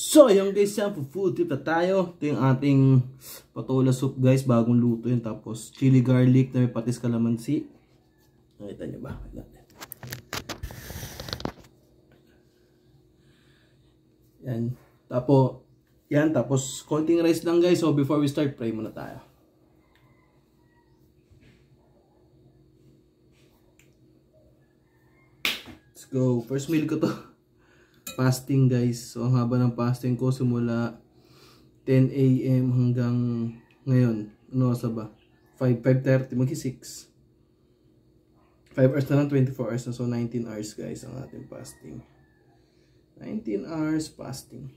So, ayun guys, yan, food trip na tayo. Ito yung ating patola soup guys, bagong luto yun. Tapos, chili garlic na may patis kalamansi. Nakita nyo ba? Yan. Tapos, konting rice lang guys. So, before we start, pray muna tayo. Let's go. First meal ko to. Fasting guys. So, ang haba ng fasting ko simula 10 AM hanggang ngayon. Ano sa ba? 5:30 mag-6. 5 hours na lang, 24 hours na. So, 19 hours guys ang ating fasting. 19 hours fasting.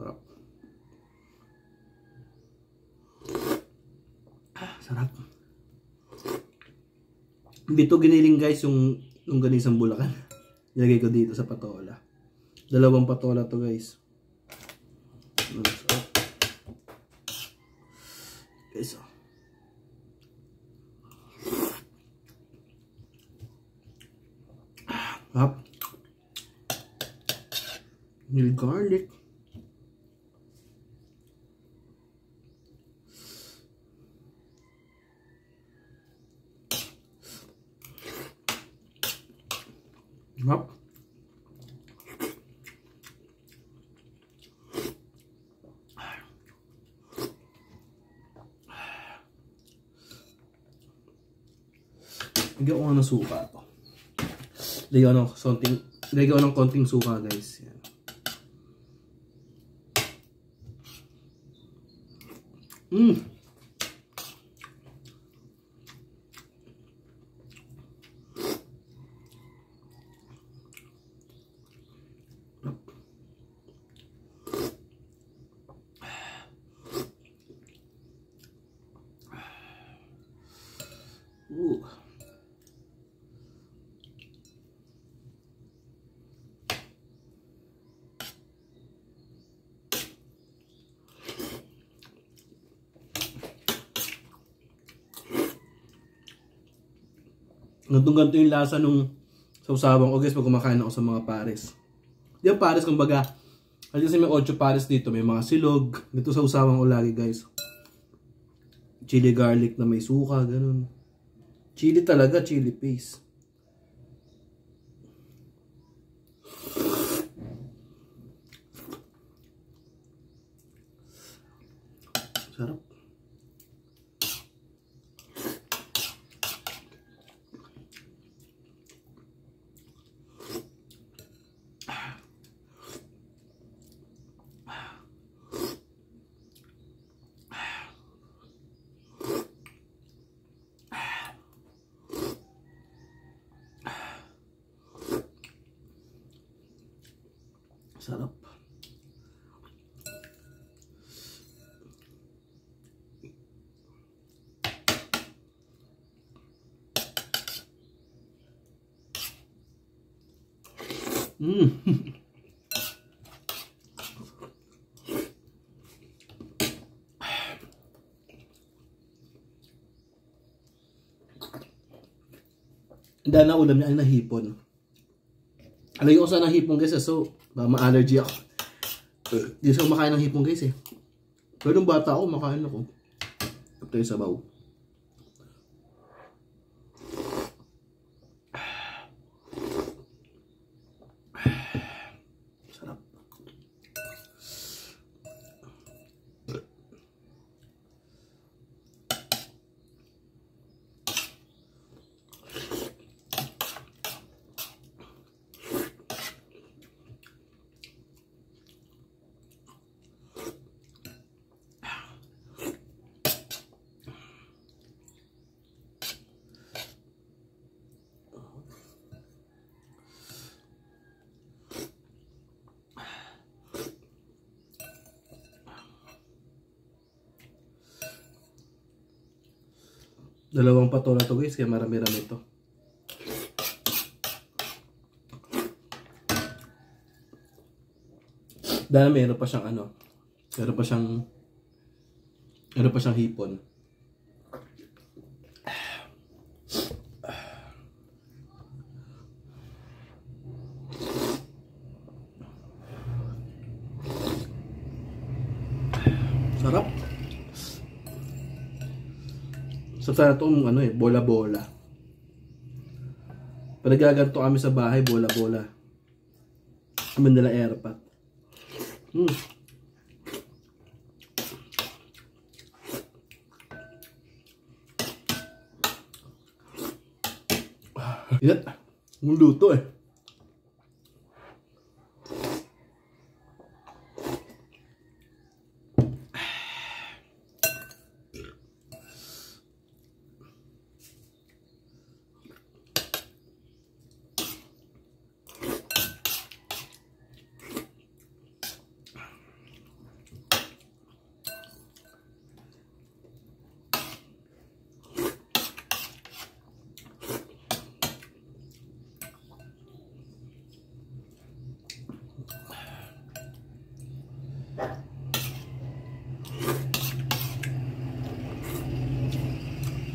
Sarap. Sarap. Bito giniling guys yung ganisang Bulacan. Nilagay ko dito sa patola. 2 patola to guys. Guys, oh. Hap. May garlic. Hap. Lagyan ko ng suka to. Lagyan ko ng konting suka guys. Yan. Ganto yung lasa nung sausawang ko guys pag kumakain ako sa mga pares. Yung pares kumbaga, kasi may 8 pares dito, may mga silog. Dito sausawang ko lagi guys. Chili garlic na may suka, ganun. Chili talaga, chili paste. Sarap. Sarap. Dahil na ulam niya ay nahipon. Alagay ko sa nahipon guys, so ma-allergy ako. Hindi sa makain ng hipon guys eh. Pero nung bata ako, makain ako. Ito yung sabaw. Sarap. Dalawang patola to guys, kaya marami-rami to. Dahil meron pa siyang ano, meron pa siyang hipon. So sana itong ano bola-bola. Pag nagaganto kami sa bahay, bola-bola. Kami nila airpot. Yan. Ang luto eh.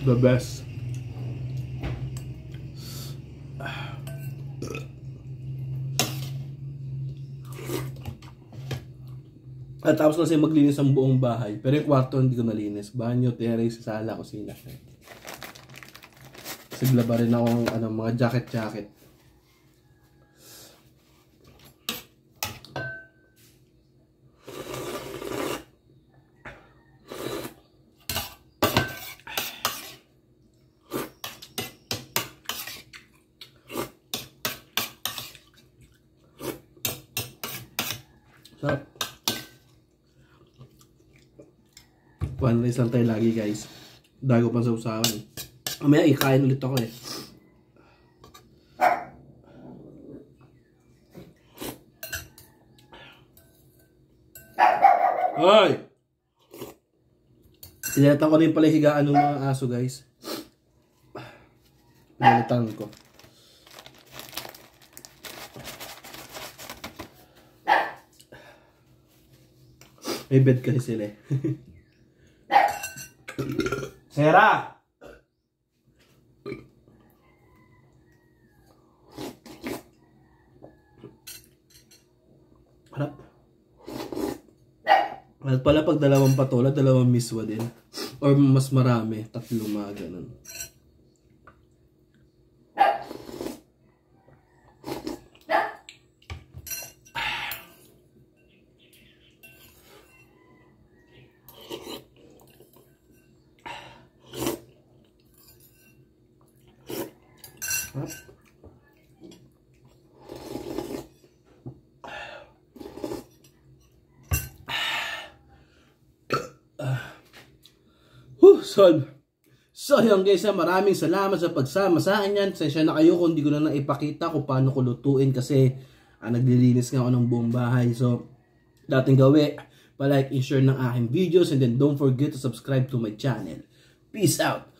The best. At tapos na siya maglinis ang buong bahay. Pero yung kwarto hindi ko nalinis. Banyo, terrace, sala, kusina. Sigla ba rin ako ng mga jacket. Sarap. One rice lang tayo lagi guys. Dago pa sa usawan. Mamaya ikain ulit ako eh. Hoy! Sinetang ko rin pala higaan ng mga aso guys. Nalitan ko. May bed kasi sila eh. Sera! Harap. At pala pag dalawang patola, dalawang miswa din. Or mas marami, 3 mga ganun. So yun guys, maraming salamat sa pagsama sa akin yan. Sensya na kayo kung hindi ko na naipakita kung paano ko lutuin kasi naglilinis nga ako ng buong bahay. So dating gawi, pa-like and share ng aking videos and then don't forget to subscribe to my channel. Peace out!